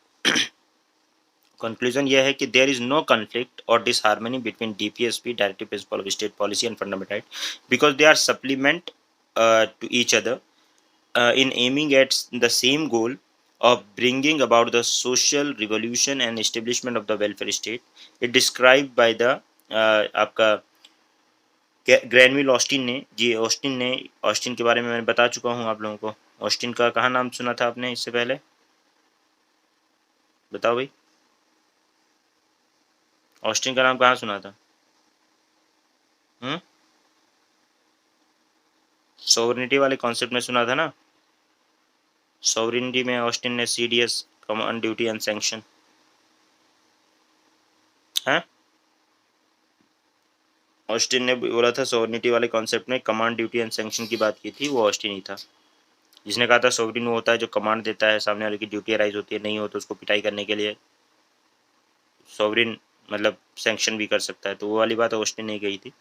कंक्लूजन यह है कि देयर इज नो कॉन्फ्लिक्ट और disharmony between DPSP directive principle of state policy and fundamental right because they are supplement to each other in aiming at the same goal of bringing about the social revolution and establishment of the welfare state. It described by the आपका ग्रैनविल ऑस्टिन ने, जी ऑस्टिन ने, ऑस्टिन के बारे में मैंने बता चुका हूँ आप लोगों को। ऑस्टिन का कहाँ नाम सुना था आपने इससे पहले, बताओ भाई, ऑस्टिन का नाम कहाँ सुना था? सोवरेनिटी वाले कॉन्सेप्ट में सुना था ना। सोवरेनिटी में ऑस्टिन ने CDS command duty and sanction है, ऑस्टिन ने बोला था सोवरेनिटी वाले कॉन्सेप्ट में कमांड ड्यूटी एंड सैंक्शन की बात की थी, वो ऑस्टिन ही था जिसने कहा था सोवरेन वो होता है जो कमांड देता है, सामने वाले की ड्यूटी अराइज होती है, नहीं हो तो उसको पिटाई करने के लिए सोवरेन मतलब सैंक्शन भी कर सकता है। तो वो वाली बात ऑस्टिन ने कही थी।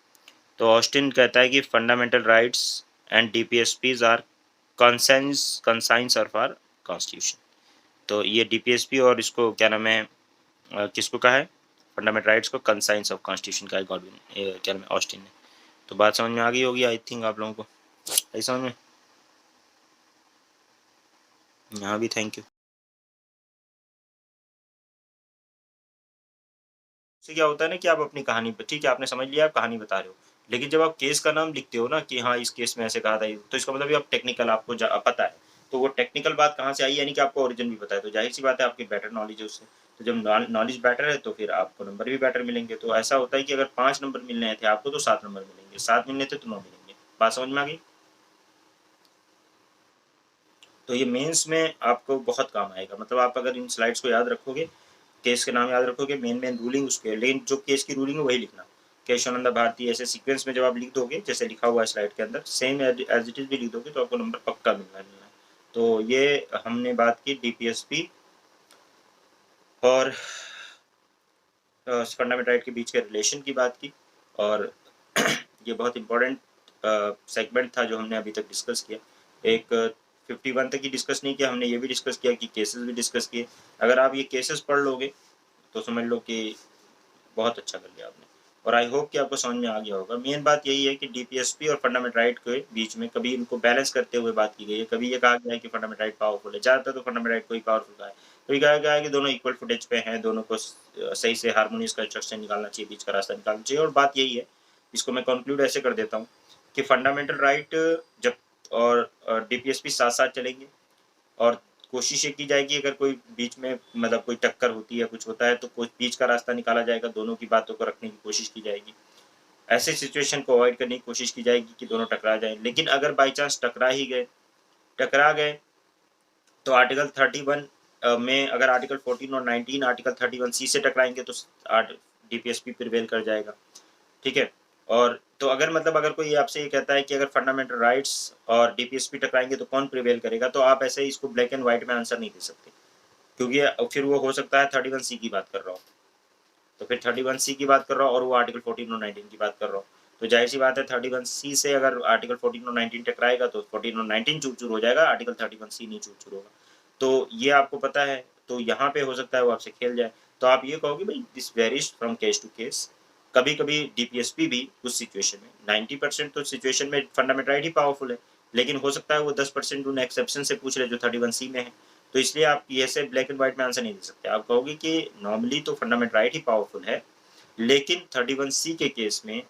तो ऑस्टिन कहता है कि fundamental rights and DPSPs are conscience of our constitution. तो ये डीपीएसपी और इसको क्या नाम है, किसको कहा है, फंडामेंटल राइट्स को कंसाइंस ऑफ कॉन्स्टिट्यूशन का है गॉडविन क्या नाम है, ऑस्टिन ने। तो बात समझ में आ गई होगी आई थिंक आप लोगों को, आई समझ में? यहाँ भी थैंक यू। इससे क्या होता है ना कि आप अपनी कहानी, ठीक है आपने समझ लिया, आप कहानी बता रहे हो, लेकिन जब आप केस का नाम लिखते हो ना कि हाँ इस केस में ऐसे कहा था, तो इसका मतलब आप टेक्निकल आपको पता है। तो वो टेक्निकल बात कहाँ से आई, यानी कि आपको ओरिजिन भी पता है, तो जाहिर सी बात है आपकी बेटर नॉलेज है उससे। तो जब नॉलेज बेटर है तो फिर आपको नंबर भी बेटर मिलेंगे। तो ऐसा होता है कि अगर 5 नंबर मिलने थे आपको तो 7 नंबर मिलेंगे, 7 मिलने थे तो 9 मिलेंगे। बात समझ में आ गई? तो ये मेंस में आपको बहुत काम आएगा, मतलब आप अगर इन स्लाइड्स को याद रखोगे, केस के नाम याद रखोगे, मेन रूलिंग उसके, लेकिन जो केस की रूलिंग है वही लिखना। केशवानंद भारती ऐसे सीक्वेंस में जब आप लिख दोगे जैसे लिखा हुआ है स्लाइड के अंदर, सेम एज इट इज भी लिख दोगे तो आपको नंबर पक्का मिलना है। तो ये हमने बात की डीपीएसपी और फंडामेंटल राइट के बीच के रिलेशन की बात की, और ये बहुत इंपॉर्टेंट सेगमेंट था जो हमने अभी तक डिस्कस किया। एक 51 तक ही डिस्कस नहीं किया हमने, ये भी डिस्कस किया कि केसेस भी डिस्कस किए। अगर आप ये केसेस पढ़ लोगे तो समझ लो कि बहुत अच्छा कर लिया आपने, और आई होप कि आपको समझ में आ गया होगा। मेन बात यही है कि डीपीएसपी और फंडामेंटल राइट के बीच में कभी इनको बैलेंस करते हुए बात की गई है, कभी ये कहा गया है कि फंडामेंटल राइट पावरफुल है, ज़्यादातर तो फंडामेंटल राइट को ही पावरफुल कहा है, कभी कहा गया है कि दोनों इक्वल फुटेज पे हैं, दोनों को सही से हारमोनियस कंस्ट्रक्शन निकालना चाहिए, बीच का रास्ता निकालना चाहिए। और बात यही है, इसको मैं कंक्लूड ऐसे कर देता हूँ कि फंडामेंटल राइट जब और डीपीएसपी साथ साथ चलेंगे, और कोशिश ये की जाएगी अगर कोई बीच में मतलब कोई टक्कर होती है कुछ होता है तो कोई बीच का रास्ता निकाला जाएगा, दोनों की बातों को रखने की कोशिश की जाएगी, ऐसे सिचुएशन को अवॉइड करने की कोशिश की जाएगी कि दोनों टकरा जाएं। लेकिन अगर बाई चांस टकरा गए तो आर्टिकल 31 में अगर आर्टिकल 14 और 19 आर्टिकल 31C से टकराएंगे तो डीपीएसपी प्रिवेल कर जाएगा, ठीक है। और तो अगर मतलब अगर कोई आपसे ये कहता है कि अगर फंडामेंटल राइट्स और डीपीएसपी टकराएंगे तो कौन प्रिवेल करेगा, तो आप ऐसे ही इसको ब्लैक एंड व्हाइट में आंसर नहीं दे सकते, क्योंकि फिर वो हो सकता है 31C की बात कर रहा हो, तो फिर 31C की बात कर रहा हो और वो आर्टिकल 14 और 19 की बात कर रहा हो, तो जाहिर सी बात है 31C से अगर आर्टिकल 14 और 19 टकराएगा तो 14 और 19 चूर चूर हो जाएगा, आर्टिकल 31C नहीं चूर चूर होगा। तो ये आपको पता है, तो यहाँ पे हो सकता है वो आपसे खेल जाए। तो आप ये कहोगे भाई this varies from case to case, कभी कभी डीपीएसपी भी उस सिचुएशन में 90% तो सिचुएशन में फंडामेंटल राइट ही पावरफुल है, लेकिन हो सकता है वो 10% उन एक्सेप्शन से पूछ रहे जो 31C में है। तो इसलिए आप ऐसे ब्लैक एंड व्हाइट में आंसर नहीं दे सकते, आप कहोगे कि नॉर्मली तो फंडामेंटल राइट ही पावरफुल है, लेकिन 31C के केस में